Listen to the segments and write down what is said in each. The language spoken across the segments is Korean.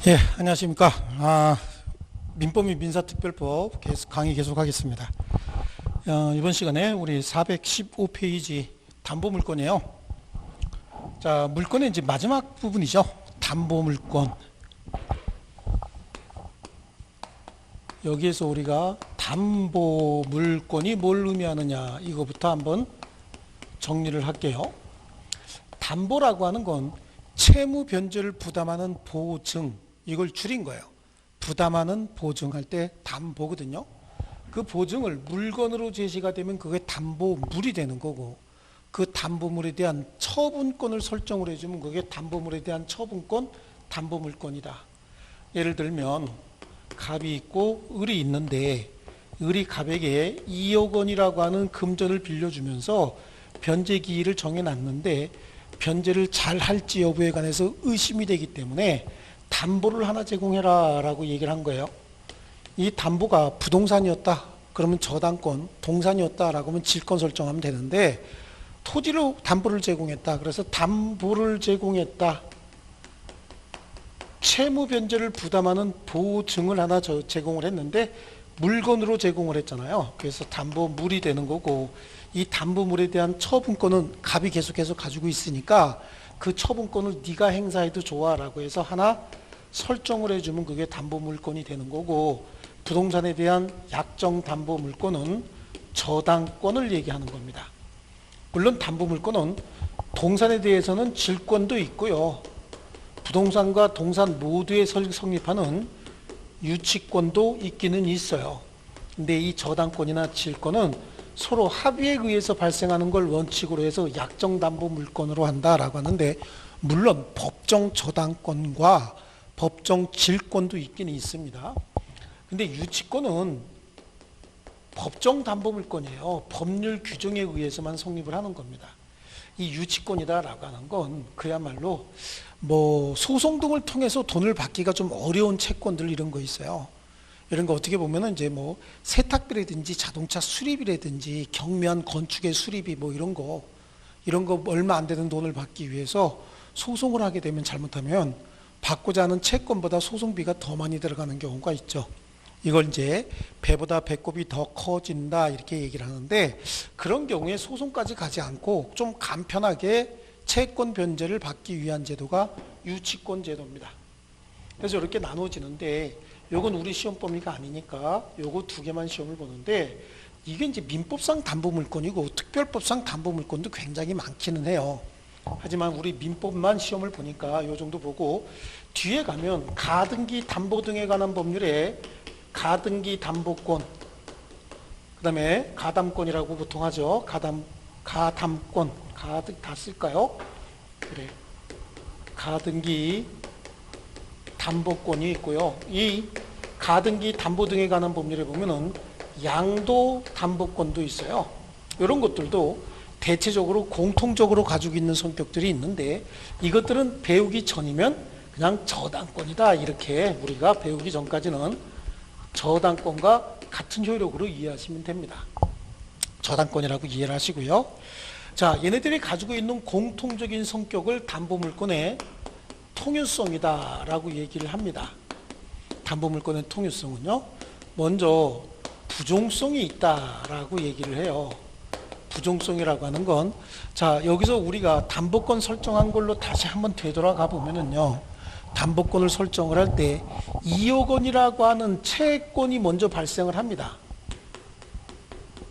예, 안녕하십니까. 민법 및 민사특별법 강의 계속하겠습니다. 이번 시간에 우리 415페이지 담보물권이에요. 자, 물권의 이제 마지막 부분이죠. 담보물권. 여기에서 우리가 담보물권이 뭘 의미하느냐, 이거부터 한번 정리를 할게요. 담보라고 하는 건 채무 변제를 부담하는 보증, 이걸 줄인 거예요. 부담하는 보증할 때 담보거든요. 그 보증을 물건으로 제시가 되면 그게 담보물이 되는 거고, 그 담보물에 대한 처분권을 설정을 해주면 그게 담보물에 대한 처분권, 담보물권이다. 예를 들면 갑이 있고 을이 있는데, 을이 갑에게 2억 원이라고 하는 금전을 빌려주면서 변제 기일을 정해놨는데 변제를 잘 할지 여부에 관해서 의심이 되기 때문에 담보를 하나 제공해라 라고 얘기를 한 거예요. 이 담보가 부동산이었다 그러면 저당권, 동산이었다 라고 하면 질권 설정하면 되는데, 토지로 담보를 제공했다, 그래서 담보를 제공했다, 채무 변제를 부담하는 보증을 하나 제공을 했는데 물건으로 제공을 했잖아요. 그래서 담보물이 되는 거고, 이 담보물에 대한 처분권은 갑이 계속해서 가지고 있으니까 그 처분권을 네가 행사해도 좋아 라고 해서 하나 설정을 해주면 그게 담보물권이 되는 거고, 부동산에 대한 약정 담보물권은 저당권을 얘기하는 겁니다. 물론 담보물권은 동산에 대해서는 질권도 있고요, 부동산과 동산 모두에 성립하는 유치권도 있기는 있어요. 근데 이 저당권이나 질권은 서로 합의에 의해서 발생하는 걸 원칙으로 해서 약정담보물권으로 한다라고 하는데, 물론 법정 저당권과 법정 질권도 있기는 있습니다. 근데 유치권은 법정 담보물권이에요. 법률 규정에 의해서만 성립을 하는 겁니다. 이 유치권이다라고 하는 건 그야말로 소송 등을 통해서 돈을 받기가 좀 어려운 채권들, 이런 거 있어요. 이런 거 어떻게 보면은 이제 세탁비라든지 자동차 수리비라든지 경미한 건축의 수리비 이런 거 얼마 안 되는 돈을 받기 위해서 소송을 하게 되면, 잘못하면 받고자 하는 채권보다 소송비가 더 많이 들어가는 경우가 있죠. 이걸 이제 배보다 배꼽이 더 커진다 이렇게 얘기를 하는데, 그런 경우에 소송까지 가지 않고 좀 간편하게 채권 변제를 받기 위한 제도가 유치권 제도입니다. 그래서 이렇게 나눠지는데, 요건 우리 시험 범위가 아니니까 요거 두 개만 시험을 보는데, 이게 이제 민법상 담보물권이고 특별법상 담보물권도 굉장히 많기는 해요. 하지만 우리 민법만 시험을 보니까 요 정도 보고, 뒤에 가면 가등기 담보 등에 관한 법률에 가등기 담보권, 그 다음에 가담권이라고 보통 하죠. 가담권, 다 쓸까요? 그래. 가등기 담보권이 있고요. 이 가등기 담보 등에 관한 법률에 보면은 양도 담보권도 있어요. 이런 것들도 대체적으로 공통적으로 가지고 있는 성격들이 있는데, 이것들은 배우기 전이면 그냥 저당권이다 이렇게 우리가 배우기 전까지는 저당권과 같은 효력으로 이해하시면 됩니다. 저당권이라고 이해를 하시고요. 자, 얘네들이 가지고 있는 공통적인 성격을 담보물권의 통유성이다 라고 얘기를 합니다. 담보물권의 통유성은요, 먼저 부종성이 있다라고 얘기를 해요. 부종성이라고 하는 건, 자, 여기서 우리가 담보권 설정한 걸로 다시 한번 되돌아가 보면은요, 담보권을 설정을 할 때 2억 원이라고 하는 채권이 먼저 발생을 합니다.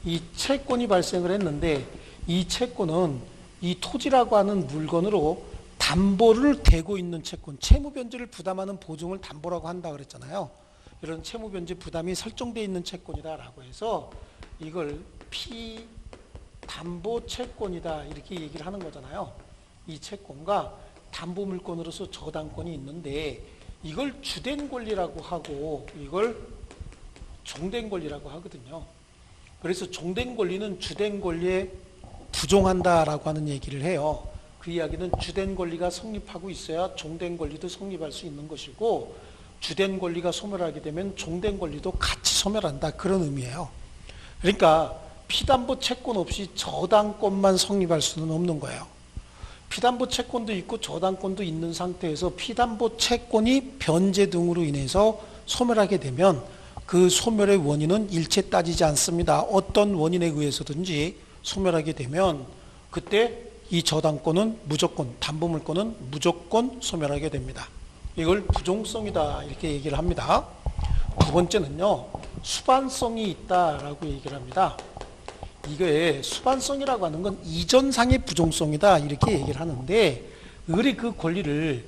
이 채권이 발생을 했는데, 이 채권은 이 토지라고 하는 물건으로 담보를 대고 있는 채권, 채무 변제를 부담하는 보증을 담보라고 한다 그랬잖아요. 이런 채무 변제 부담이 설정되어 있는 채권이다라고 해서 이걸 피담보 채권이다 이렇게 얘기를 하는 거잖아요. 이 채권과 담보물권으로서 저당권이 있는데, 이걸 주된 권리라고 하고 이걸 종된 권리라고 하거든요. 그래서 종된 권리는 주된 권리에 부종한다라고 하는 얘기를 해요. 그 이야기는 주된 권리가 성립하고 있어야 종된 권리도 성립할 수 있는 것이고, 주된 권리가 소멸하게 되면 종된 권리도 같이 소멸한다, 그런 의미예요. 그러니까 피담보 채권 없이 저당권만 성립할 수는 없는 거예요. 피담보 채권도 있고 저당권도 있는 상태에서 피담보 채권이 변제 등으로 인해서 소멸하게 되면 그 소멸의 원인은 일체 따지지 않습니다. 어떤 원인에 의해서든지 소멸하게 되면 그때 이 저당권은 무조건, 담보물권은 무조건 소멸하게 됩니다. 이걸 부종성이다 이렇게 얘기를 합니다. 두 번째는요, 수반성이 있다라고 얘기를 합니다. 이거에 수반성이라고 하는 건 이전상의 부종성이다 이렇게 얘기를 하는데, 을이 그 권리를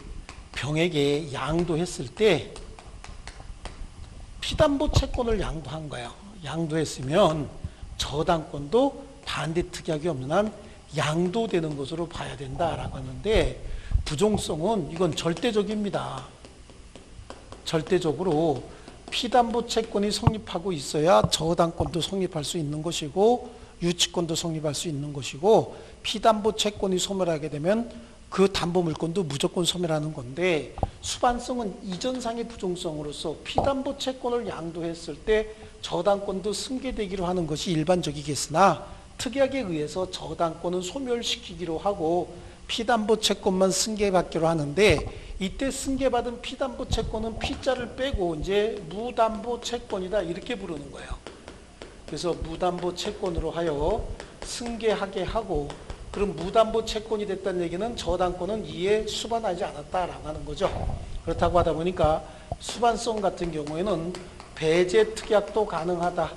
병에게 양도했을 때 피담보 채권을 양도한 거예요. 양도했으면 저당권도 반대 특약이 없는 한 양도되는 것으로 봐야 된다라고 하는데, 부종성은 이건 절대적입니다. 절대적으로 피담보 채권이 성립하고 있어야 저당권도 성립할 수 있는 것이고 유치권도 성립할 수 있는 것이고, 피담보 채권이 소멸하게 되면 그 담보물권도 무조건 소멸하는 건데, 수반성은 이전상의 부종성으로서 피담보 채권을 양도했을 때 저당권도 승계되기로 하는 것이 일반적이겠으나, 특약에 의해서 저당권은 소멸시키기로 하고 피담보 채권만 승계받기로 하는데, 이때 승계받은 피담보 채권은 피자를 빼고 이제 무담보 채권이다 이렇게 부르는 거예요. 그래서 무담보 채권으로 하여 승계하게 하고, 그럼 무담보 채권이 됐다는 얘기는 저당권은 이에 수반하지 않았다라고 하는 거죠. 그렇다고 하다 보니까 수반성 같은 경우에는 배제 특약도 가능하다.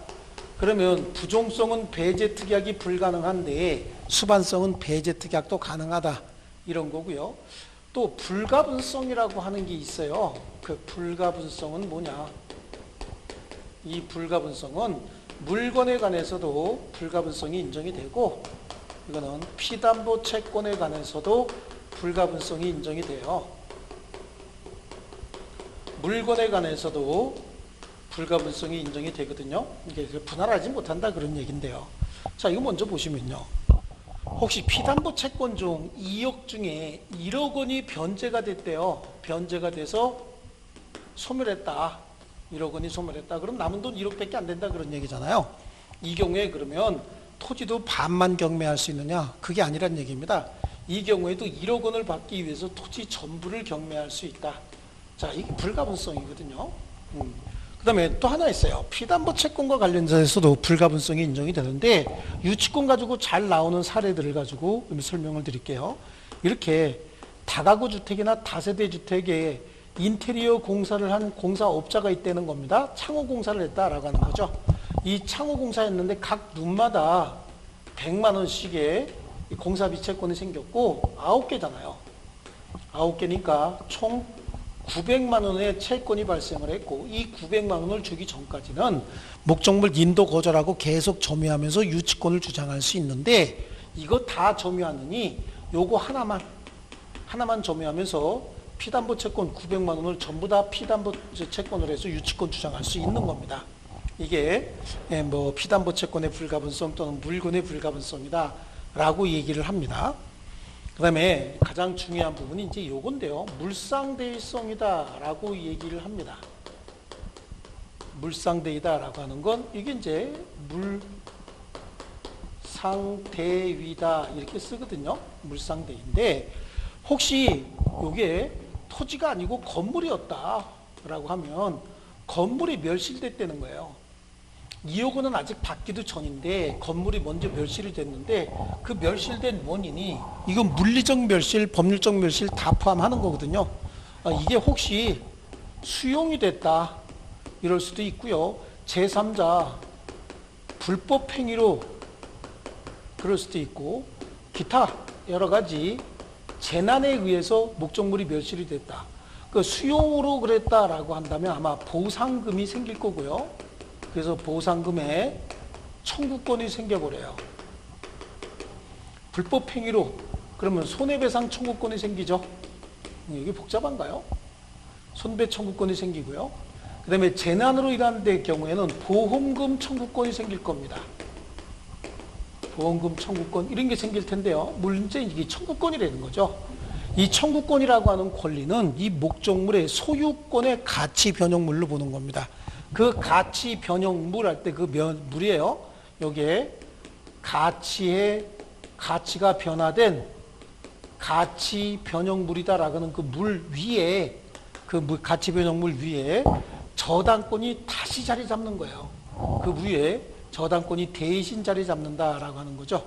그러면 부종성은 배제 특약이 불가능한데 수반성은 배제 특약도 가능하다 이런 거고요. 또 불가분성이라고 하는 게 있어요. 그 불가분성은 뭐냐? 이 불가분성은 물건에 관해서도 불가분성이 인정이 되고, 이거는 피담보 채권에 관해서도 불가분성이 인정이 돼요. 물건에 관해서도 불가분성이 인정이 되거든요. 이게 분할하지 못한다 그런 얘기인데요. 자, 이거 먼저 보시면요. 혹시 피담보 채권 중 2억 중에 1억 원이 변제가 됐대요. 변제가 돼서 소멸했다. 1억 원이 소멸했다. 그럼 남은 돈 1억밖에 안 된다 그런 얘기잖아요. 이 경우에 그러면 토지도 반만 경매할 수 있느냐? 그게 아니란 얘기입니다. 이 경우에도 1억 원을 받기 위해서 토지 전부를 경매할 수 있다. 자, 이게 불가분성이거든요. 그 다음에 또 하나 있어요. 피담보 채권과 관련해서도 불가분성이 인정이 되는데, 유치권 가지고 잘 나오는 사례들을 가지고 설명을 드릴게요. 이렇게 다가구 주택이나 다세대 주택에 인테리어 공사를 한 공사업자가 있다는 겁니다. 창호 공사를 했다라고 하는 거죠. 이 창호 공사했는데 각 눈마다 100만 원씩의 공사비 채권이 생겼고 9개잖아요. 9개니까 총 900만 원의 채권이 발생을 했고, 이 900만 원을 주기 전까지는 목적물 인도 거절하고 계속 점유하면서 유치권을 주장할 수 있는데, 이거 다 점유하느니 요거 하나만 점유하면서 피담보 채권 900만 원을 전부 다 피담보 채권을 해서 유치권 주장할 수 있는 겁니다. 이게 뭐 피담보 채권의 불가분성 또는 물건의 불가분성이다 라고 얘기를 합니다. 그 다음에 가장 중요한 부분이 이제 요건데요. 물상대의성이다 라고 얘기를 합니다. 물상대의다 라고 하는 건 이게 이제 물상대위다 이렇게 쓰거든요. 물상대인데, 혹시 요게 토지가 아니고 건물이었다 라고 하면 건물이 멸실됐다는 거예요. 2억 원은 아직 받기도 전인데 건물이 먼저 멸실이 됐는데, 그 멸실된 원인이 이건 물리적 멸실, 법률적 멸실 다 포함하는 거거든요. 이게 혹시 수용이 됐다 이럴 수도 있고요. 제3자 불법 행위로 그럴 수도 있고, 기타 여러 가지 재난에 의해서 목적물이 멸실이 됐다. 그 수용으로 그랬다라고 한다면 아마 보상금이 생길 거고요. 그래서 보상금에 청구권이 생겨버려요. 불법 행위로 그러면 손해배상 청구권이 생기죠. 이게 복잡한가요? 손배 청구권이 생기고요. 그 다음에 재난으로 일하는 데 경우에는 보험금 청구권이 생길 겁니다. 보험금 청구권 이런 게 생길 텐데요. 문제 이게 청구권이라는 거죠. 이 청구권이라고 하는 권리는 이 목적물의 소유권의 가치 변형물로 보는 겁니다. 그 가치 변형물 할 때 그 물이에요. 여기에 가치가 변화된 가치 변형물이다라고 하는 그 물 위에 가치 변형물 위에 저당권이 다시 자리 잡는 거예요. 그 위에 저당권이 대신 자리 잡는다라고 하는 거죠.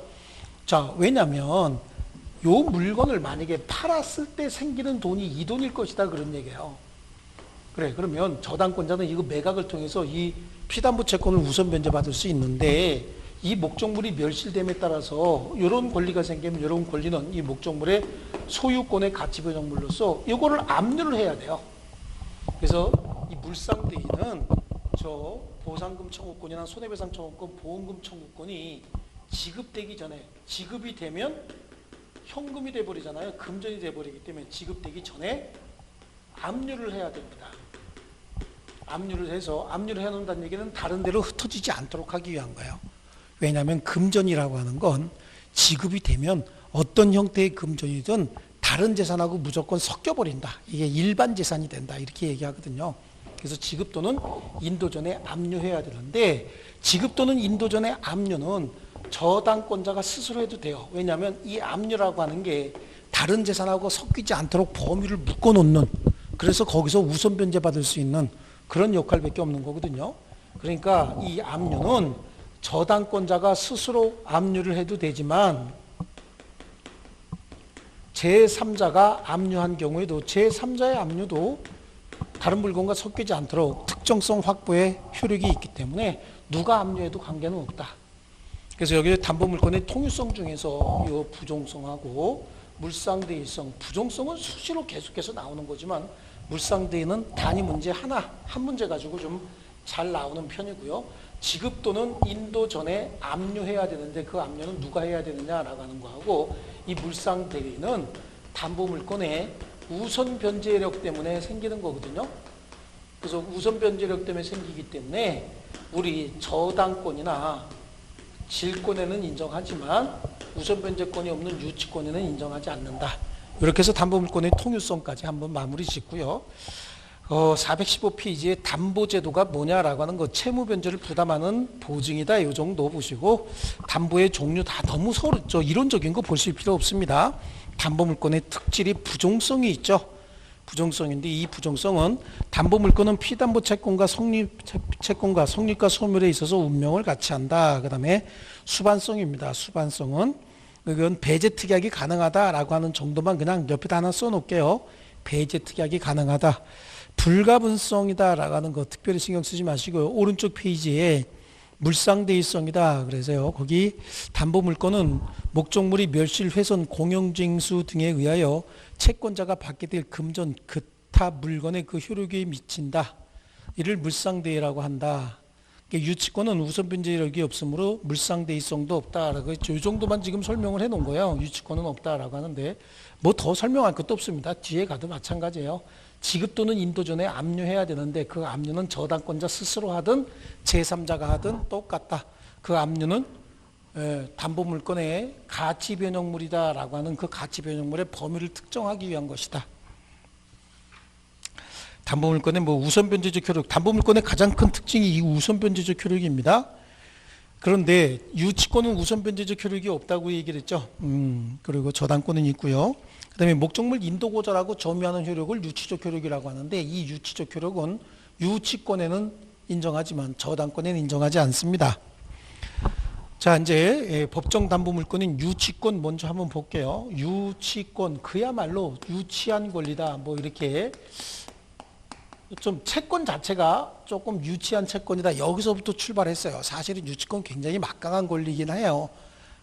자, 왜냐하면 요 물건을 만약에 팔았을 때 생기는 돈이 이 돈일 것이다 그런 얘기예요. 그래, 그러면 저당권자는 이거 매각을 통해서 이 피담보 채권을 우선 변제받을 수 있는데 이 목적물이 멸실됨에 따라서 이런 권리가 생기면 이런 권리는 이 목적물의 소유권의 가치 변형물로서 이거를 압류를 해야 돼요. 그래서 이 물상대인은 저 보상금 청구권이나 손해배상 청구권, 보험금 청구권이 지급되기 전에, 지급이 되면 현금이 돼버리잖아요. 금전이 돼버리기 때문에 지급되기 전에 압류를 해야 됩니다. 압류를 해서, 압류를 해놓는다는 얘기는 다른 데로 흩어지지 않도록 하기 위한 거예요. 왜냐하면 금전이라고 하는 건 지급이 되면 어떤 형태의 금전이든 다른 재산하고 무조건 섞여버린다. 이게 일반 재산이 된다. 이렇게 얘기하거든요. 그래서 지급 또는 인도 전에 압류해야 되는데, 지급 또는 인도 전에 압류는 저당권자가 스스로 해도 돼요. 왜냐하면 이 압류라고 하는 게 다른 재산하고 섞이지 않도록 범위를 묶어놓는, 그래서 거기서 우선 변제받을 수 있는 그런 역할밖에 없는 거거든요. 그러니까 이 압류는 저당권자가 스스로 압류를 해도 되지만 제3자가 압류한 경우에도 제3자의 압류도 다른 물건과 섞이지 않도록 특정성 확보의 효력이 있기 때문에 누가 압류해도 관계는 없다. 그래서 여기 담보물건의 통유성 중에서 이 부종성하고 물상대의성, 부종성은 수시로 계속해서 나오는 거지만 물상대의는 단위 문제 한 문제 가지고 좀 잘 나오는 편이고요. 지급 또는 인도 전에 압류해야 되는데 그 압류는 누가 해야 되느냐라고 하는 거하고, 이 물상대의는 담보물건의 우선 변제력 때문에 생기는 거거든요. 그래서 우선 변제력 때문에 생기기 때문에 우리 저당권이나 질권에는 인정하지만 우선 변제권이 없는 유치권에는 인정하지 않는다. 이렇게 해서 담보물건의 통유성까지 한번 마무리 짓고요. 415페이지에 담보제도가 뭐냐라고 하는 거, 채무변제를 부담하는 보증이다. 이 정도 보시고, 담보의 종류 다 너무 서로 이론적인 거 보실 필요 없습니다. 담보물건의 특질이 부종성이 있죠. 부종성인데 이 부종성은 담보물건은 피담보 채권과 성립과 소멸에 있어서 운명을 같이 한다. 그 다음에 수반성입니다. 수반성은 이건 배제 특약이 가능하다라고 하는 정도만 그냥 옆에다 하나 써놓을게요. 배제 특약이 가능하다. 불가분성이다라고 하는 거 특별히 신경 쓰지 마시고요. 오른쪽 페이지에 물상대의성이다. 그래서요, 거기 담보물건은 목적물이 멸실, 훼손, 공용징수 등에 의하여 채권자가 받게 될 금전, 기타 물건의 그 효력에 미친다. 이를 물상대의라고 한다. 그러니까 유치권은 우선 변제력이 없으므로 물상대의성도 없다라고 했죠. 이 정도만 지금 설명을 해놓은 거예요. 유치권은 없다라고 하는데 뭐 더 설명할 것도 없습니다. 뒤에 가도 마찬가지예요. 지급 또는 인도 전에 압류해야 되는데 그 압류는 저당권자 스스로 하든 제3자가 하든 똑같다. 그 압류는 담보물건의 가치 변형물이다라고 하는 그 가치 변형물의 범위를 특정하기 위한 것이다. 담보물건의 우선 변제적 효력, 담보물건의 가장 큰 특징이 이 우선 변제적 효력입니다. 그런데 유치권은 우선 변제적 효력이 없다고 얘기를 했죠. 그리고 저당권은 있고요. 그 다음에 목적물 인도고절하고 점유하는 효력을 유치적 효력이라고 하는데, 이 유치적 효력은 유치권에는 인정하지만 저당권에는 인정하지 않습니다. 자, 이제 법정 담보물건인 유치권 먼저 한번 볼게요. 유치권, 그야말로 유치한 권리다. 이렇게 좀 채권 자체가 조금 유치한 채권이다. 여기서부터 출발했어요. 사실은 유치권 굉장히 막강한 권리이긴 해요.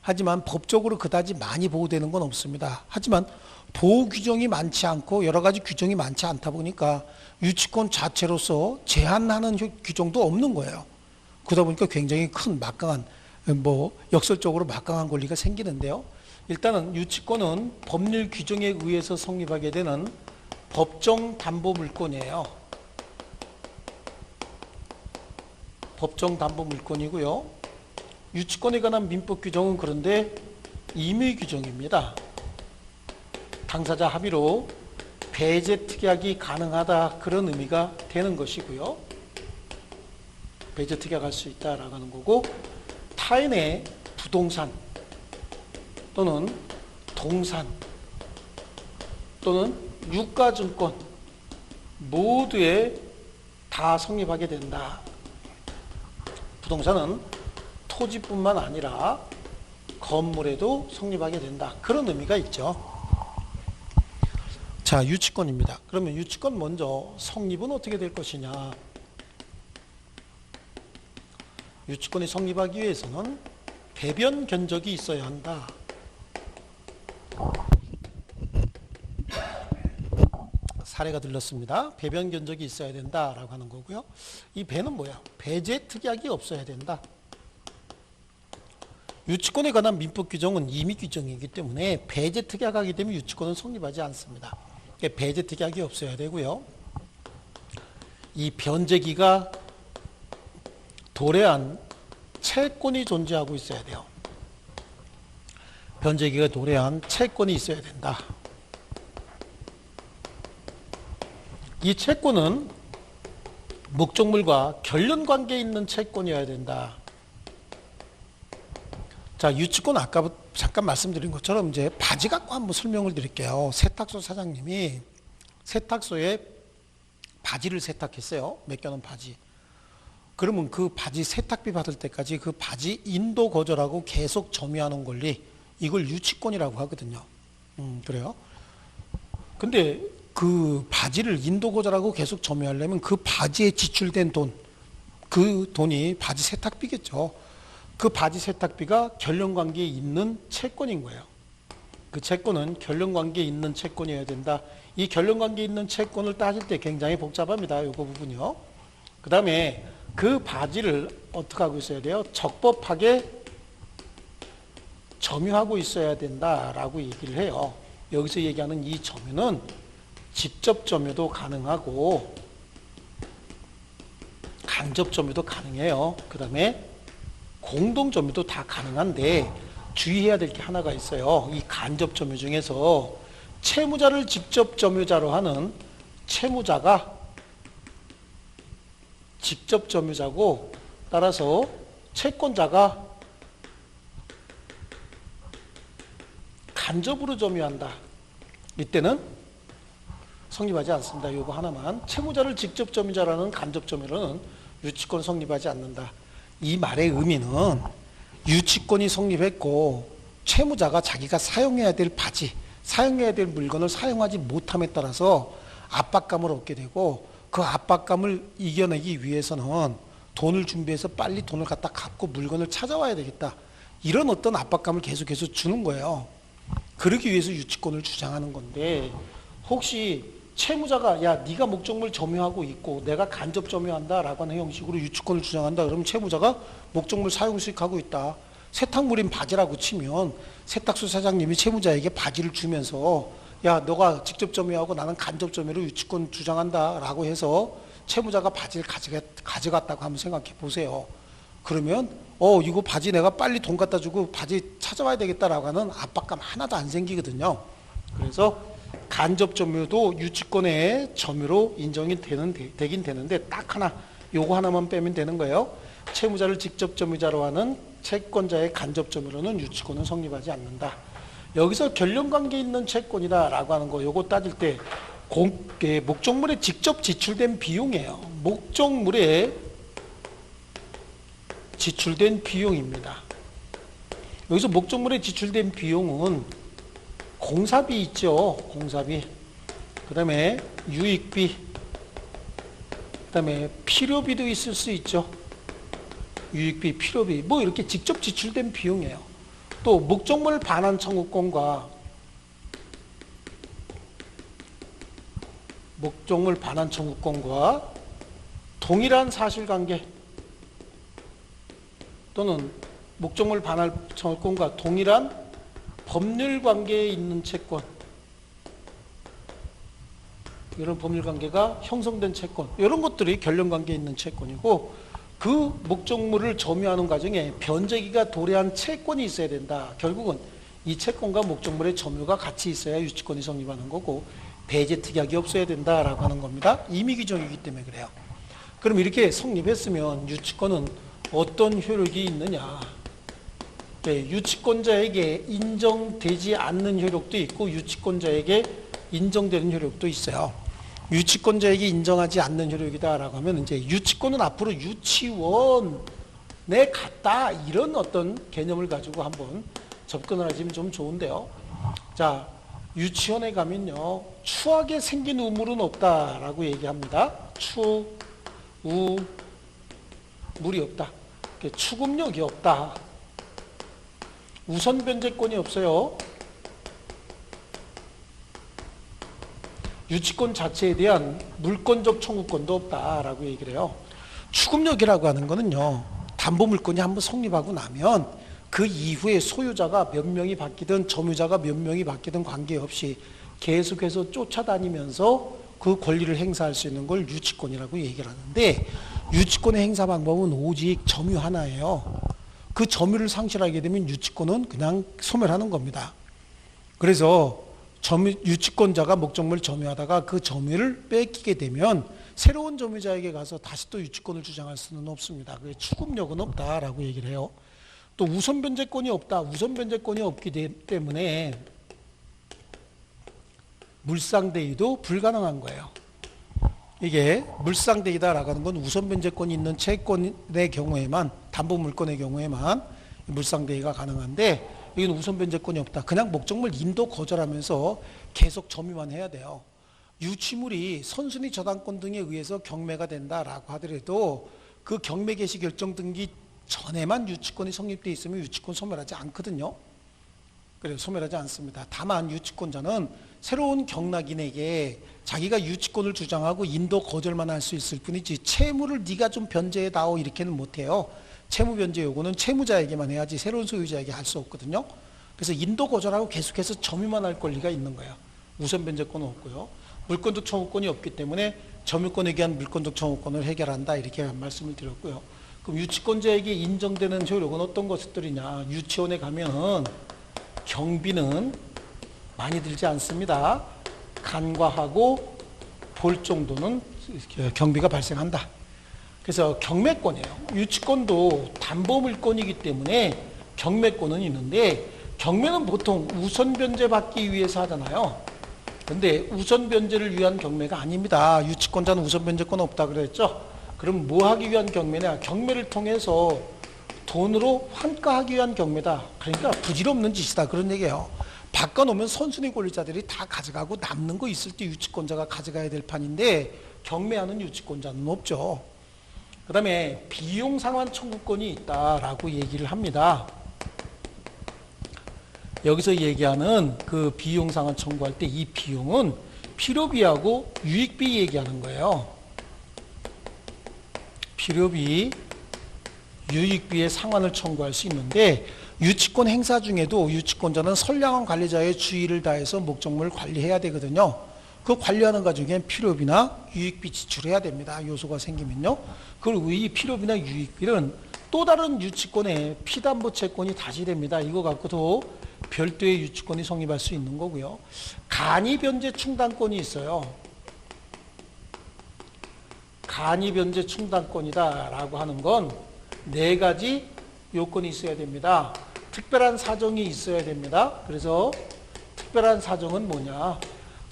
하지만 법적으로 그다지 많이 보호되는 건 없습니다. 하지만 보호 규정이 많지 않고 여러 가지 규정이 많지 않다 보니까 유치권 자체로서 제한하는 규정도 없는 거예요. 그러다 보니까 굉장히 큰 막강한, 역설적으로 막강한 권리가 생기는데요. 일단은 유치권은 법률 규정에 의해서 성립하게 되는 법정 담보물건이에요. 법정 담보물건이고요. 유치권에 관한 민법 규정은 그런데 임의 규정입니다. 당사자 합의로 배제 특약이 가능하다, 그런 의미가 되는 것이고요. 배제 특약할 수 있다라고 하는 거고, 타인의 부동산 또는 동산 또는 유가증권 모두에 다 성립하게 된다. 부동산은 토지뿐만 아니라 건물에도 성립하게 된다. 그런 의미가 있죠. 자, 유치권입니다. 그러면 유치권 먼저 성립은 어떻게 될 것이냐. 유치권이 성립하기 위해서는 배변 견적이 있어야 한다. 사례가 들렸습니다. 배변 견적이 있어야 된다라고 하는 거고요. 이 배는 뭐야? 배제 특약이 없어야 된다. 유치권에 관한 민법 규정은 임의 규정이기 때문에 배제 특약하게 되면 유치권은 성립하지 않습니다. 배제 특약이 없어야 되고요. 이 변제기가 도래한 채권이 존재하고 있어야 돼요. 변제기가 도래한 채권이 있어야 된다. 이 채권은 목적물과 결연관계 있는 채권이어야 된다. 자, 유치권 아까 잠깐 말씀드린 것처럼 이제 바지 갖고 한번 설명을 드릴게요. 세탁소 사장님이 세탁소에 바지를 세탁했어요. 맡겨놓은 바지. 그러면 그 바지 세탁비 받을 때까지 그 바지 인도 거절하고 계속 점유하는 권리, 이걸 유치권이라고 하거든요. 그래요. 근데 그 바지를 인도 거절하고 계속 점유하려면 그 바지에 지출된 돈, 그 돈이 바지 세탁비겠죠. 그 바지 세탁비가 결연관계에 있는 채권인 거예요. 그 채권은 결연관계에 있는 채권이어야 된다. 이 결연관계에 있는 채권을 따질 때 굉장히 복잡합니다. 요거 부분이요. 그 다음에 그 바지를 어떻게 하고 있어야 돼요? 적법하게 점유하고 있어야 된다라고 얘기를 해요. 여기서 얘기하는 이 점유는 직접 점유도 가능하고 간접 점유도 가능해요. 그 다음에 공동 점유도 다 가능한데 주의해야 될 게 하나가 있어요. 이 간접 점유 중에서 채무자를 직접 점유자로 하는 채무자가 직접 점유자고, 따라서 채권자가 간접으로 점유한다. 이때는 성립하지 않습니다. 이거 하나만. 채무자를 직접 점유자라는 간접 점유로는 유치권 성립하지 않는다. 이 말의 의미는 유치권이 성립했고 채무자가 자기가 사용해야 될 바지, 사용해야 될 물건을 사용하지 못함에 따라서 압박감을 얻게 되고, 그 압박감을 이겨내기 위해서는 돈을 준비해서 빨리 돈을 갖다 갚고 물건을 찾아와야 되겠다. 이런 어떤 압박감을 계속해서 주는 거예요. 그러기 위해서 유치권을 주장하는 건데, 혹시 채무자가 야 네가 목적물 점유하고 있고 내가 간접 점유한다라고 하는 형식으로 유치권을 주장한다. 그러면 채무자가 목적물 사용 수익하고 있다. 세탁물인 바지라고 치면 세탁소 사장님이 채무자에게 바지를 주면서 야 너가 직접 점유하고 나는 간접 점유로 유치권 주장한다라고 해서 채무자가 바지를 가져갔다고 한번 생각해 보세요. 그러면 이거 바지 내가 빨리 돈 갖다 주고 바지 찾아와야 되겠다라고 하는 압박감 하나도 안 생기거든요. 그래서 간접 점유도 유치권의 점유로 인정이 되긴 되는데 딱 하나, 요거 하나만 빼면 되는 거예요. 채무자를 직접 점유자로 하는 채권자의 간접 점유로는 유치권은 성립하지 않는다. 여기서 결연관계 있는 채권이다라고 하는 거, 요거 따질 때 목적물에 직접 지출된 비용이에요. 목적물에 지출된 비용입니다. 여기서 목적물에 지출된 비용은 공사비 있죠. 공사비. 그 다음에 유익비. 그 다음에 필요비도 있을 수 있죠. 유익비, 필요비. 뭐 이렇게 직접 지출된 비용이에요. 또 목적물 반환 청구권과 동일한 사실관계 또는 목적물 반환 청구권과 동일한 법률관계에 있는 채권, 이런 법률관계가 형성된 채권, 이런 것들이 결연관계에 있는 채권이고, 그 목적물을 점유하는 과정에 변제기가 도래한 채권이 있어야 된다. 결국은 이 채권과 목적물의 점유가 같이 있어야 유치권이 성립하는 거고, 배제 특약이 없어야 된다라고 하는 겁니다. 임의 규정이기 때문에 그래요. 그럼 이렇게 성립했으면 유치권은 어떤 효력이 있느냐? 네, 유치권자에게 인정되지 않는 효력도 있고 유치권자에게 인정되는 효력도 있어요. 유치권자에게 인정하지 않는 효력이다라고 하면 이제 유치권은 앞으로 유치원에 갔다 이런 어떤 개념을 가지고 한번 접근을 하시면 좀 좋은데요. 자, 유치원에 가면요 추하게 생긴 우물은 없다라고 얘기합니다. 물이 없다. 추금력이 없다. 우선 변제권이 없어요. 유치권 자체에 대한 물권적 청구권도 없다라고 얘기를 해요. 추금력이라고 하는 거는요 담보물권이 한번 성립하고 나면 그 이후에 소유자가 몇 명이 바뀌든 점유자가 몇 명이 바뀌든 관계없이 계속해서 쫓아다니면서 그 권리를 행사할 수 있는 걸 유치권이라고 얘기를 하는데, 유치권의 행사 방법은 오직 점유 하나예요. 그 점유를 상실하게 되면 유치권은 그냥 소멸하는 겁니다. 그래서 유치권자가 목적물을 점유하다가 그 점유를 뺏기게 되면 새로운 점유자에게 가서 다시 또 유치권을 주장할 수는 없습니다. 그게 추금력은 없다라고 얘기를 해요. 또 우선 변제권이 없다. 우선 변제권이 없기 때문에 물상대의도 불가능한 거예요. 이게 물상대의다라고 하는 건 우선 변제권이 있는 채권의 경우에만, 담보물권의 경우에만 물상대의가 가능한데, 이건 우선 변제권이 없다. 그냥 목적물 인도 거절하면서 계속 점유만 해야 돼요. 유치물이 선순위 저당권 등에 의해서 경매가 된다라고 하더라도 그 경매 개시 결정 등기 전에만 유치권이 성립되어 있으면 유치권 소멸하지 않거든요. 그래서 소멸하지 않습니다. 다만 유치권자는 새로운 경락인에게 자기가 유치권을 주장하고 인도 거절만 할 수 있을 뿐이지 채무를 네가 좀 변제해다오 이렇게는 못해요. 채무 변제 요구는 채무자에게만 해야지 새로운 소유자에게 할 수 없거든요. 그래서 인도 거절하고 계속해서 점유만 할 권리가 있는 거예요. 우선 변제권은 없고요. 물권적 청구권이 없기 때문에 점유권에 대한 물권적 청구권을 해결한다 이렇게 말씀을 드렸고요. 그럼 유치권자에게 인정되는 효력은 어떤 것들이냐? 유치원에 가면 경비는 많이 들지 않습니다. 간과하고 볼 정도는 경비가 발생한다. 그래서 경매권이에요. 유치권도 담보물권이기 때문에 경매권은 있는데, 경매는 보통 우선 변제 받기 위해서 하잖아요. 근데 우선 변제를 위한 경매가 아닙니다. 유치권자는 우선 변제권 없다 그랬죠. 그럼 뭐 하기 위한 경매냐? 경매를 통해서 돈으로 환가하기 위한 경매다. 그러니까 부질없는 짓이다 그런 얘기예요. 바꿔놓으면 선순위 권리자들이 다 가져가고 남는 거 있을 때 유치권자가 가져가야 될 판인데 경매하는 유치권자는 없죠. 그 다음에 비용상환 청구권이 있다라고 얘기를 합니다. 여기서 얘기하는 그 비용상환 청구할 때 이 비용은 필요비하고 유익비 얘기하는 거예요. 필요비, 유익비의 상환을 청구할 수 있는데, 유치권 행사 중에도 유치권자는 선량한 관리자의 주의를 다해서 목적물을 관리해야 되거든요. 그 관리하는 과정에 필요비나 유익비 지출해야 됩니다. 요소가 생기면요. 그리고 이 필요비나 유익비는 또 다른 유치권의 피담보 채권이 다시 됩니다. 이거 갖고도 별도의 유치권이 성립할 수 있는 거고요. 간이 변제 충당권이 있어요. 간이 변제 충당권이다라고 하는 건 네 가지 요건이 있어야 됩니다. 특별한 사정이 있어야 됩니다. 그래서 특별한 사정은 뭐냐?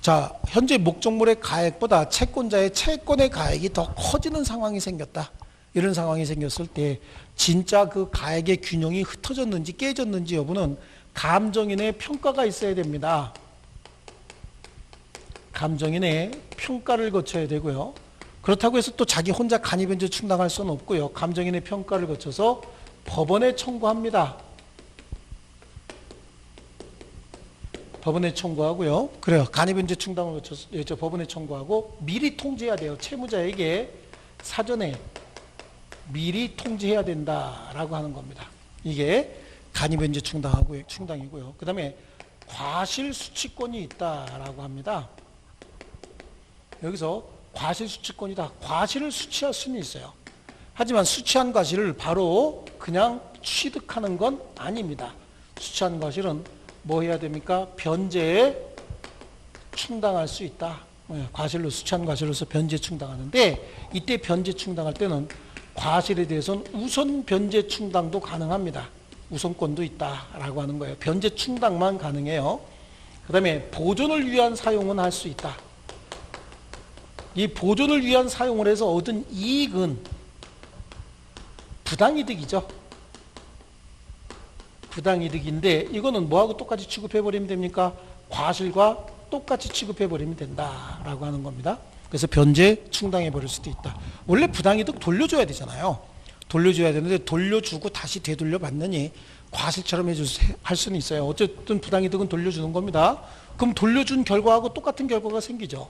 자, 현재 목적물의 가액보다 채권자의 채권의 가액이 더 커지는 상황이 생겼다. 이런 상황이 생겼을 때 진짜 그 가액의 균형이 흩어졌는지 깨졌는지 여부는 감정인의 평가가 있어야 됩니다. 감정인의 평가를 거쳐야 되고요. 그렇다고 해서 또 자기 혼자 간이변제 충당할 수는 없고요. 감정인의 평가를 거쳐서 법원에 청구합니다. 법원에 청구하고요. 그래요. 간이변제 충당을 거쳐서 법원에 청구하고 미리 통지해야 돼요. 채무자에게 사전에 미리 통지해야 된다라고 하는 겁니다. 이게 간이변제 충당이고요. 그 다음에 과실수취권이 있다라고 합니다. 여기서 과실수취권이다. 과실을 수취할 수는 있어요. 하지만 수취한 과실을 바로 그냥 취득하는 건 아닙니다. 수취한 과실은 뭐 해야 됩니까? 변제에 충당할 수 있다. 과실로 수취한 과실로서 변제 충당하는데, 이때 변제 충당할 때는 과실에 대해서는 우선 변제 충당도 가능합니다. 우선권도 있다라고 하는 거예요. 변제 충당만 가능해요. 그 그 다음에 보존을 위한 사용은 할 수 있다. 이 보존을 위한 사용을 해서 얻은 이익은 부당이득이죠. 부당이득인데 이거는 뭐하고 똑같이 취급해버리면 됩니까? 과실과 똑같이 취급해버리면 된다라고 하는 겁니다. 그래서 변제 충당해버릴 수도 있다. 원래 부당이득 돌려줘야 되잖아요. 돌려줘야 되는데 돌려주고 다시 되돌려 받느니 과실처럼 할 수는 있어요. 어쨌든 부당이득은 돌려주는 겁니다. 그럼 돌려준 결과하고 똑같은 결과가 생기죠.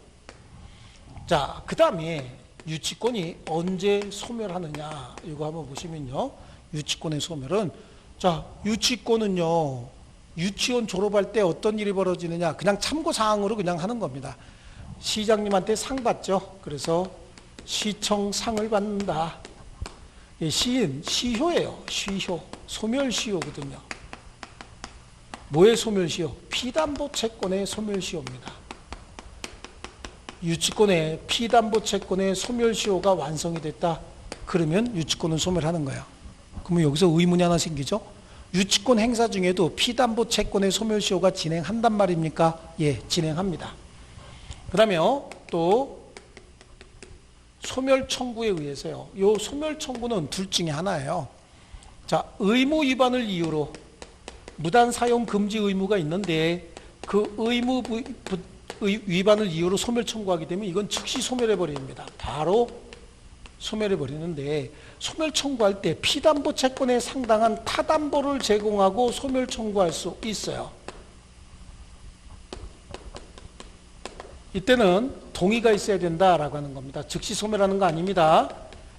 자, 그 다음에 유치권이 언제 소멸하느냐 이거 한번 보시면요. 유치권의 소멸은 자, 유치권은요. 유치원 졸업할 때 어떤 일이 벌어지느냐 그냥 참고사항으로 그냥 하는 겁니다. 시장님한테 상 받죠. 그래서 시청상을 받는다. 시인, 시효예요. 시효. 소멸시효거든요. 뭐의 소멸시효? 피담보 채권의 소멸시효입니다. 유치권의 피담보 채권의 소멸시효가 완성이 됐다. 그러면 유치권은 소멸하는 거예요. 그러면 여기서 의문이 하나 생기죠. 유치권 행사 중에도 피담보 채권의 소멸시효가 진행한단 말입니까? 예, 진행합니다. 그 다음에 또 소멸 청구에 의해서요. 이 소멸 청구는 둘 중에 하나예요. 자, 의무 위반을 이유로 무단 사용 금지 의무가 있는데 그 의무 위반을 이유로 소멸 청구하게 되면 이건 즉시 소멸해 버립니다. 바로 소멸해 버리는데 소멸 청구할 때 피담보 채권에 상당한 타담보를 제공하고 소멸 청구할 수 있어요. 이때는 동의가 있어야 된다라고 하는 겁니다. 즉시 소멸하는 거 아닙니다.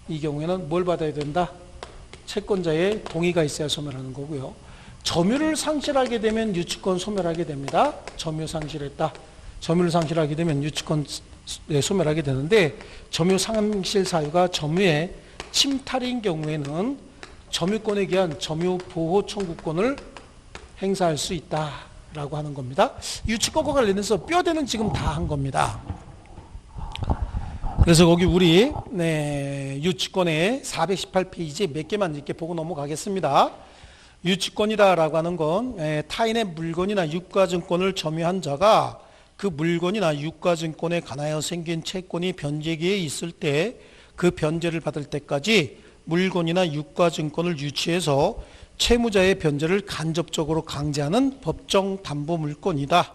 이 경우에는 뭘 받아야 된다? 채권자의 동의가 있어야 소멸하는 거고요. 점유를 상실하게 되면 유치권 소멸하게 됩니다. 점유 상실했다. 점유를 상실하게 되면 유치권 소멸하게 되는데 점유 상실 사유가 점유의 침탈인 경우에는 점유권에 대한 점유 보호 청구권을 행사할 수 있다라고 하는 겁니다. 유치권과 관련해서 뼈대는 지금 다 한 겁니다. 그래서 거기 우리 유치권의 418페이지에 몇 개만 이렇게 보고 넘어가겠습니다. 유치권이다라고 하는 건 타인의 물건이나 유가증권을 점유한 자가 그 물건이나 유가증권에 관하여 생긴 채권이 변제기에 있을 때 그 변제를 받을 때까지 물건이나 유가증권을 유치해서 채무자의 변제를 간접적으로 강제하는 법정 담보물권이다.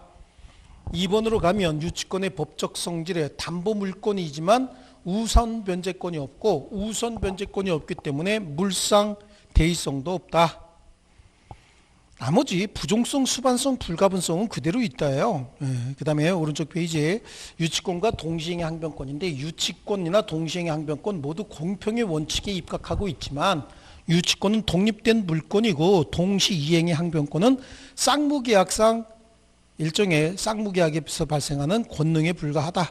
2번으로 가면 유치권의 법적 성질에 담보물권이지만 우선 변제권이 없고 우선 변제권이 없기 때문에 물상 대의성도 없다. 나머지 부종성, 수반성, 불가분성은 그대로 있다예요. 그 다음에 오른쪽 페이지에 유치권과 동시행의 항변권인데 유치권이나 동시행의 항변권 모두 공평의 원칙에 입각하고 있지만 유치권은 독립된 물권이고 동시이행의 항변권은 쌍무계약상 일종의 쌍무계약에서 발생하는 권능에 불과하다.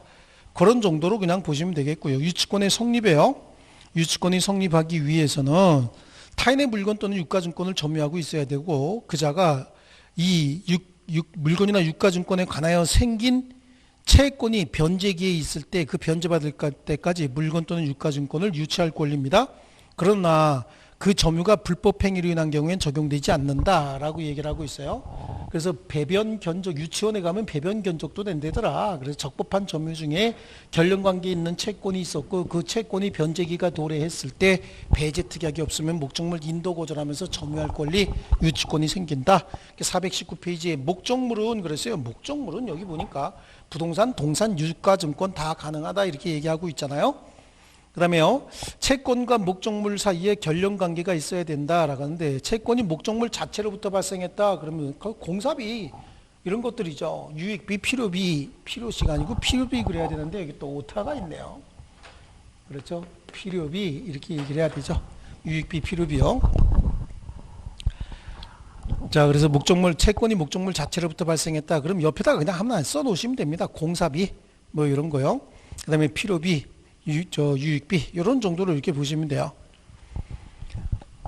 그런 정도로 그냥 보시면 되겠고요. 유치권의 성립이에요. 유치권이 성립하기 위해서는 타인의 물건 또는 유가증권을 점유하고 있어야 되고 그자가 이 물건이나 유가증권에 관하여 생긴 채권이 변제기에 있을 때 그 변제받을 때까지 물건 또는 유가증권을 유치할 권리입니다. 그러나 그 점유가 불법 행위로 인한 경우엔 적용되지 않는다라고 얘기를 하고 있어요. 그래서 배변 견적, 유치원에 가면 배변 견적도 된대더라. 그래서 적법한 점유 중에 결연관계 있는 채권이 있었고 그 채권이 변제기가 도래했을 때 배제 특약이 없으면 목적물 인도 거절하면서 점유할 권리, 유치권이 생긴다. 419페이지에 목적물은 그랬어요. 목적물은 여기 보니까 부동산, 동산, 유가증권 다 가능하다 이렇게 얘기하고 있잖아요. 그 다음에요, 채권과 목적물 사이에 결연관계가 있어야 된다라고 하는데 채권이 목적물 자체로부터 발생했다 그러면 공사비 이런 것들이죠. 유익비, 필요비, 필요시가 아니고 필요비 그래야 되는데 여기 또 오타가 있네요. 그렇죠? 필요비 이렇게 얘기를 해야 되죠. 유익비, 필요비요. 자, 그래서 목적물, 채권이 목적물 자체로부터 발생했다 그럼 옆에다가 그냥 하나 써놓으시면 됩니다. 공사비 뭐 이런 거요. 그 다음에 필요비, 유익비 이런 정도로 이렇게 보시면 돼요.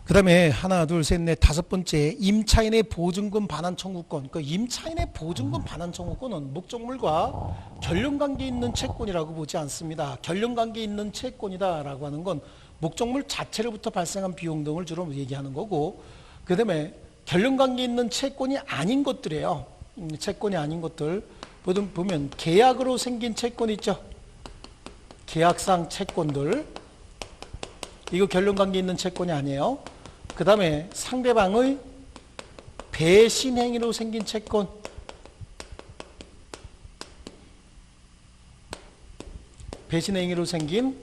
그 다음에 하나 둘 셋 넷 다섯 번째 임차인의 보증금 반환 청구권. 그 임차인의 보증금 반환 청구권은 목적물과 결연관계 있는 채권이라고 보지 않습니다. 결연관계 있는 채권이다라고 하는 건 목적물 자체로부터 발생한 비용 등을 주로 얘기하는 거고 그 다음에 결연관계 있는 채권이 아닌 것들이에요. 채권이 아닌 것들 보면 계약으로 생긴 채권 있죠. 계약상 채권들, 이거 결론관계 있는 채권이 아니에요. 그 다음에 상대방의 배신행위로 생긴 채권, 배신행위로 생긴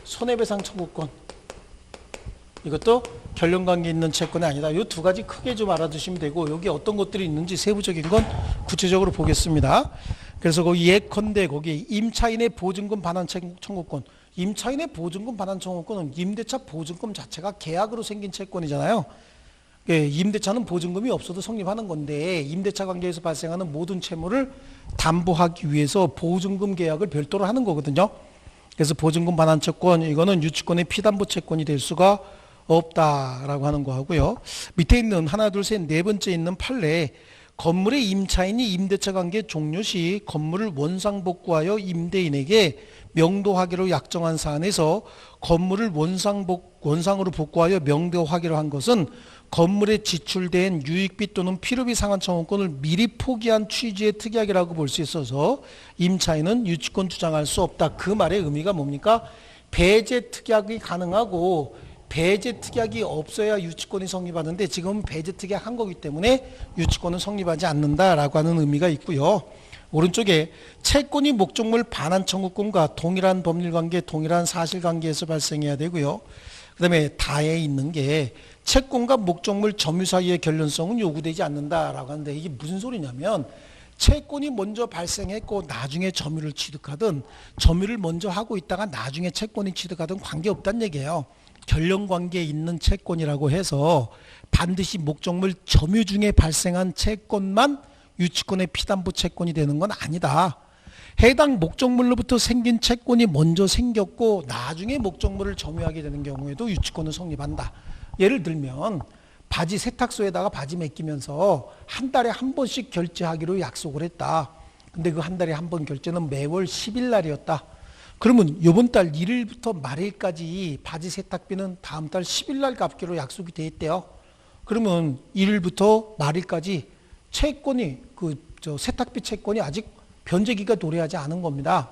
손해배상 청구권, 이것도 결론관계 있는 채권이 아니다. 이 두 가지 크게 좀 알아두시면 되고, 여기 어떤 것들이 있는지 세부적인 건 구체적으로 보겠습니다. 그래서 거기 예컨대 거기 임차인의 보증금 반환 청구권, 임차인의 보증금 반환 청구권은 임대차 보증금 자체가 계약으로 생긴 채권이잖아요. 임대차는 보증금이 없어도 성립하는 건데, 임대차 관계에서 발생하는 모든 채무를 담보하기 위해서 보증금 계약을 별도로 하는 거거든요. 그래서 보증금 반환 채권, 이거는 유치권의 피담보 채권이 될 수가 없다라고 하는 거 하고요. 밑에 있는 하나, 둘, 셋, 네 번째 있는 판례, 건물의 임차인이 임대차 관계 종료 시 건물을 원상복구하여 임대인에게 명도하기로 약정한 사안에서 건물을 원상으로 복구하여 명도하기로 한 것은 건물에 지출된 유익비 또는 필요비 상환 청구권을 미리 포기한 취지의 특약이라고 볼 수 있어서 임차인은 유치권 주장할 수 없다. 그 말의 의미가 뭡니까? 배제 특약이 가능하고 배제 특약이 없어야 유치권이 성립하는데, 지금은 배제 특약 한 거기 때문에 유치권은 성립하지 않는다라고 하는 의미가 있고요. 오른쪽에 채권이 목적물 반환 청구권과 동일한 법률관계, 동일한 사실관계에서 발생해야 되고요. 그 다음에 다에 있는 게 채권과 목적물 점유 사이의 결론성은 요구되지 않는다라고 하는데, 이게 무슨 소리냐면 채권이 먼저 발생했고 나중에 점유를 취득하든, 점유를 먼저 하고 있다가 나중에 채권이 취득하든 관계없다는 얘기예요. 결론관계에 있는 채권이라고 해서 반드시 목적물 점유 중에 발생한 채권만 유치권의 피담보 채권이 되는 건 아니다. 해당 목적물로부터 생긴 채권이 먼저 생겼고 나중에 목적물을 점유하게 되는 경우에도 유치권은 성립한다. 예를 들면 바지 세탁소에다가 바지 맡기면서 한 달에 한 번씩 결제하기로 약속을 했다. 근데 그 한 달에 한 번 결제는 매월 10일 날이었다. 그러면 이번 달 1일부터 말일까지 바지 세탁비는 다음 달 10일 날 갚기로 약속이 돼 있대요. 그러면 1일부터 말일까지 채권이 세탁비 채권이 아직 변제기가 도래하지 않은 겁니다.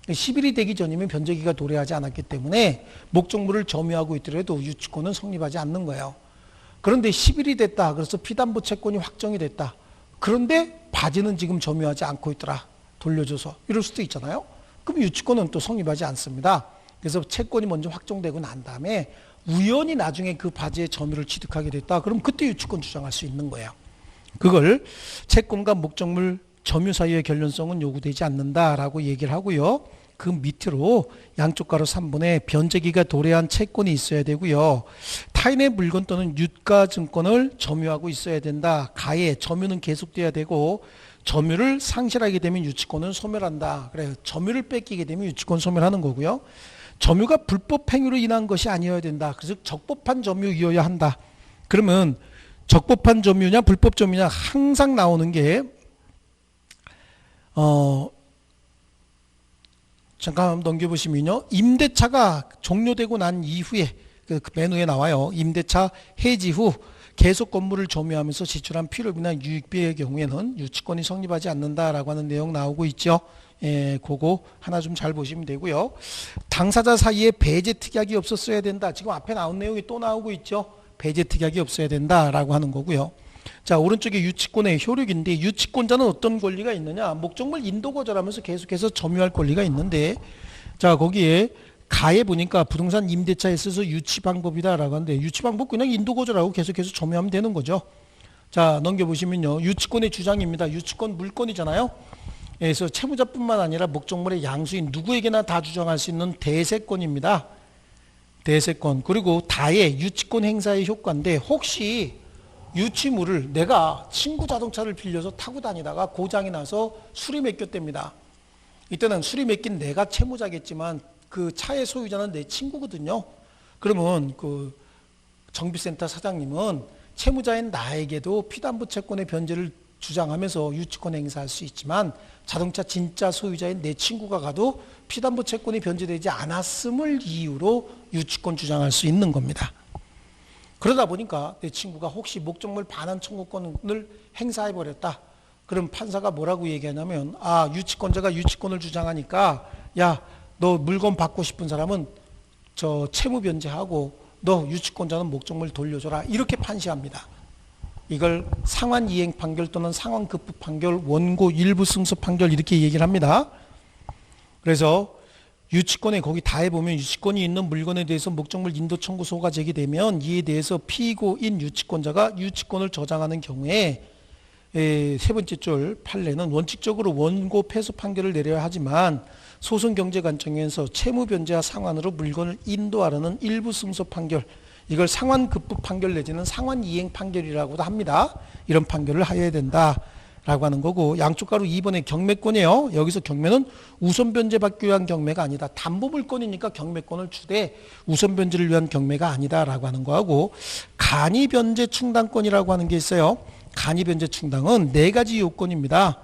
10일이 되기 전이면 변제기가 도래하지 않았기 때문에 목적물을 점유하고 있더라도 유치권은 성립하지 않는 거예요. 그런데 10일이 됐다. 그래서 피담보 채권이 확정이 됐다. 그런데 바지는 지금 점유하지 않고 있더라. 돌려줘서. 이럴 수도 있잖아요. 그럼 유치권은 또 성립하지 않습니다. 그래서 채권이 먼저 확정되고 난 다음에 우연히 나중에 그 바지의 점유를 취득하게 됐다. 그럼 그때 유치권 주장할 수 있는 거예요. 그걸 채권과 목적물 점유 사이의 결론성은 요구되지 않는다라고 얘기를 하고요. 그 밑으로 양쪽 가로 3번에 변제기가 도래한 채권이 있어야 되고요. 타인의 물건 또는 유가증권을 점유하고 있어야 된다. 가에 점유는 계속돼야 되고, 점유를 상실하게 되면 유치권은 소멸한다. 그래요. 점유를 뺏기게 되면 유치권 소멸하는 거고요. 점유가 불법 행위로 인한 것이 아니어야 된다. 그래서 적법한 점유이어야 한다. 그러면 적법한 점유냐 불법 점유냐 항상 나오는 게 잠깐 넘겨보시면요. 임대차가 종료되고 난 이후에 그 맨 위에 나와요. 임대차 해지 후 계속 건물을 점유하면서 지출한 필요비나 유익비의 경우에는 유치권이 성립하지 않는다라고 하는 내용 나오고 있죠. 그거 하나 좀 잘 보시면 되고요. 당사자 사이에 배제 특약이 없었어야 된다. 지금 앞에 나온 내용이 또 나오고 있죠. 배제 특약이 없어야 된다라고 하는 거고요. 자, 오른쪽에 유치권의 효력인데, 유치권자는 어떤 권리가 있느냐? 목적물 인도 거절하면서 계속해서 점유할 권리가 있는데, 자, 거기에 가에 보니까 부동산 임대차에 있어서 유치 방법이다라고 하는데, 유치 방법 그냥 인도 거절하고 계속해서 점유하면 되는 거죠. 자, 넘겨보시면요. 유치권의 주장입니다. 유치권 물권이잖아요. 그래서 채무자뿐만 아니라 목적물의 양수인 누구에게나 다 주장할 수 있는 대세권입니다. 대세권. 그리고 다의 유치권 행사의 효과인데, 혹시 유치물을 내가 친구 자동차를 빌려서 타고 다니다가 고장이 나서 수리 맡겼답니다. 이때는 수리 맡긴 내가 채무자겠지만 그 차의 소유자는 내 친구거든요. 그러면 그 정비센터 사장님은 채무자인 나에게도 피담보 채권의 변제를 주장하면서 유치권 행사할 수 있지만, 자동차 진짜 소유자인 내 친구가 가도 피담보 채권이 변제되지 않았음을 이유로 유치권 주장할 수 있는 겁니다. 그러다 보니까 내 친구가 혹시 목적물 반환 청구권을 행사해버렸다. 그럼 판사가 뭐라고 얘기하냐면, 아, 유치권자가 유치권을 주장하니까, 야, 너 물건 받고 싶은 사람은 저 채무 변제하고 너 유치권자는 목적물 돌려줘라. 이렇게 판시합니다. 이걸 상환 이행 판결 또는 상환 급부 판결, 원고 일부 승소 판결 이렇게 얘기를 합니다. 그래서 유치권에 거기 다해 보면 유치권이 있는 물건에 대해서 목적물 인도 청구소가 제기되면 이에 대해서 피고인 유치권자가 유치권을 저장하는 경우에 세 번째 줄 판례는 원칙적으로 원고 패소 판결을 내려야 하지만 소송 경제 관점에서 채무 변제와 상환으로 물건을 인도하라는 일부 승소 판결, 이걸 상환 급부 판결 내지는 상환 이행 판결이라고도 합니다. 이런 판결을 하여야 된다라고 하는 거고, 양쪽 가로 2번의 경매권이에요. 여기서 경매는 우선 변제 받기 위한 경매가 아니다. 담보 물건이니까 경매권을 주되 우선 변제를 위한 경매가 아니다라고 하는 거하고, 간이 변제 충당권이라고 하는 게 있어요. 간이 변제 충당은 4가지 요건입니다.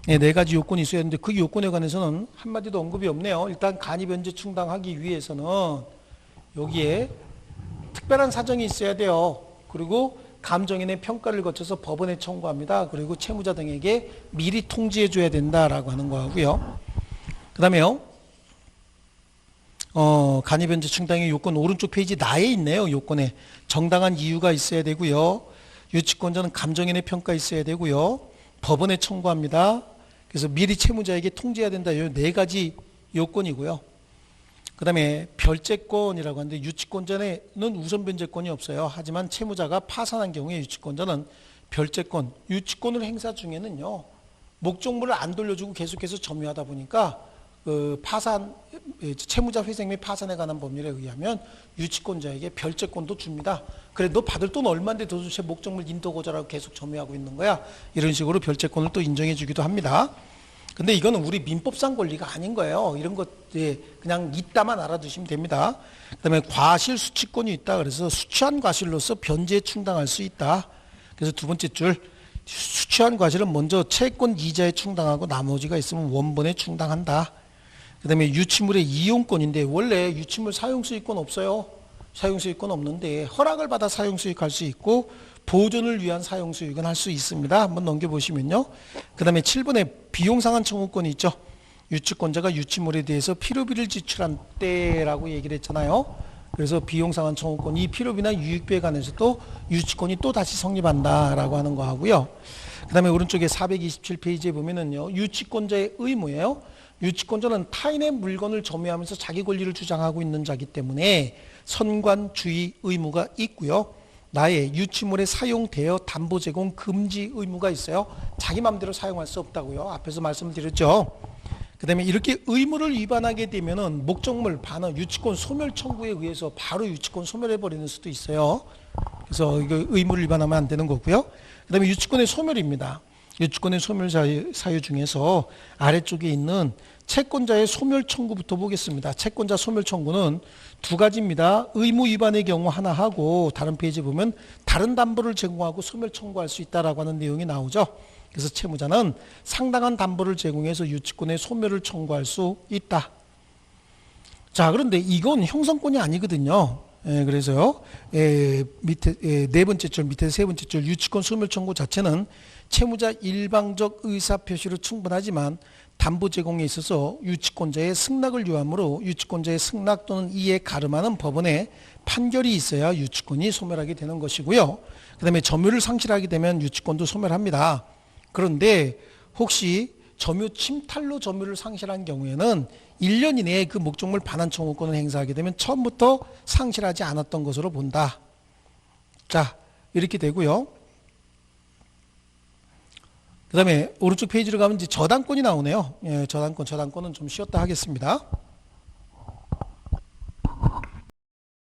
네, 4가지 요건이 있어야 하는데 그 요건에 관해서는 한마디도 언급이 없네요. 일단 간이 변제 충당하기 위해서는 여기에 특별한 사정이 있어야 돼요. 그리고 감정인의 평가를 거쳐서 법원에 청구합니다. 그리고 채무자 등에게 미리 통지해 줘야 된다라고 하는 거고요. 그 다음에요. 간이 변제 충당의 요건 오른쪽 페이지 나에 있네요. 요건에 정당한 이유가 있어야 되고요. 유치권자는 감정인의 평가 있어야 되고요. 법원에 청구합니다. 그래서 미리 채무자에게 통지해야 된다. 이 4가지 요건이고요. 그 다음에 별채권이라고 하는데 유치권자는 우선 변제권이 없어요. 하지만 채무자가 파산한 경우에 유치권자는 별채권, 유치권을 행사 중에는요, 목적물을 안 돌려주고 계속해서 점유하다 보니까 그 파산, 채무자 회생 및 파산에 관한 법률에 의하면 유치권자에게 별채권도 줍니다. 그래, 너 받을 돈 얼마인데 도대체 목적물 인도고자라고 계속 점유하고 있는 거야? 이런 식으로 별채권을 또 인정해 주기도 합니다. 근데 이거는 우리 민법상 권리가 아닌 거예요. 이런 것 그냥 있다만 알아두시면 됩니다. 그 다음에 과실 수취권이 있다. 그래서 수취한 과실로서 변제에 충당할 수 있다. 그래서 두 번째 줄, 수취한 과실은 먼저 채권 이자에 충당하고 나머지가 있으면 원본에 충당한다. 그 다음에 유치물의 이용권인데 원래 유치물 사용수익권 없어요. 사용수익권 없는데 허락을 받아 사용수익할 수 있고 보존을 위한 사용수익은 할 수 있습니다. 한번 넘겨보시면요. 그 다음에 7번에 비용상환 청구권이 있죠. 유치권자가 유치물에 대해서 필요비를 지출한 때라고 얘기를 했잖아요. 그래서 비용상환 청구권, 이 필요비나 유익비에 관해서도 유치권이 또 다시 성립한다라고 하는 거 하고요. 그 다음에 오른쪽에 427페이지에 보면은요, 유치권자의 의무예요. 유치권자는 타인의 물건을 점유하면서 자기 권리를 주장하고 있는 자이기 때문에 선관주의 의무가 있고요. 나의 유치물의 사용, 대여, 담보 제공 금지 의무가 있어요. 자기 마음대로 사용할 수 없다고요. 앞에서 말씀드렸죠. 그 다음에 이렇게 의무를 위반하게 되면은 목적물 반환, 유치권 소멸 청구에 의해서 바로 유치권 소멸해버리는 수도 있어요. 그래서 이거 의무를 위반하면 안 되는 거고요. 그 다음에 유치권의 소멸입니다. 유치권의 소멸 사유 중에서 아래쪽에 있는 채권자의 소멸 청구부터 보겠습니다. 채권자 소멸 청구는 2가지입니다. 의무 위반의 경우 하나 하고 다른 페이지 보면 다른 담보를 제공하고 소멸 청구할 수 있다라고 하는 내용이 나오죠. 그래서 채무자는 상당한 담보를 제공해서 유치권의 소멸을 청구할 수 있다. 자, 그런데 이건 형성권이 아니거든요. 그래서요, 밑에 4번째 줄, 밑에 3번째 줄 유치권 소멸 청구 자체는 채무자 일방적 의사 표시로 충분하지만 담보 제공에 있어서 유치권자의 승낙을 요하므로 유치권자의 승낙 또는 이에 가름하는 법원의 판결이 있어야 유치권이 소멸하게 되는 것이고요. 그 다음에 점유를 상실하게 되면 유치권도 소멸합니다. 그런데 혹시 점유 침탈로 점유를 상실한 경우에는 1년 이내에 그 목적물 반환 청구권을 행사하게 되면 처음부터 상실하지 않았던 것으로 본다. 자, 이렇게 되고요. 그 다음에 오른쪽 페이지로 가면 이제 저당권이 나오네요. 저당권은 좀 쉬었다 하겠습니다.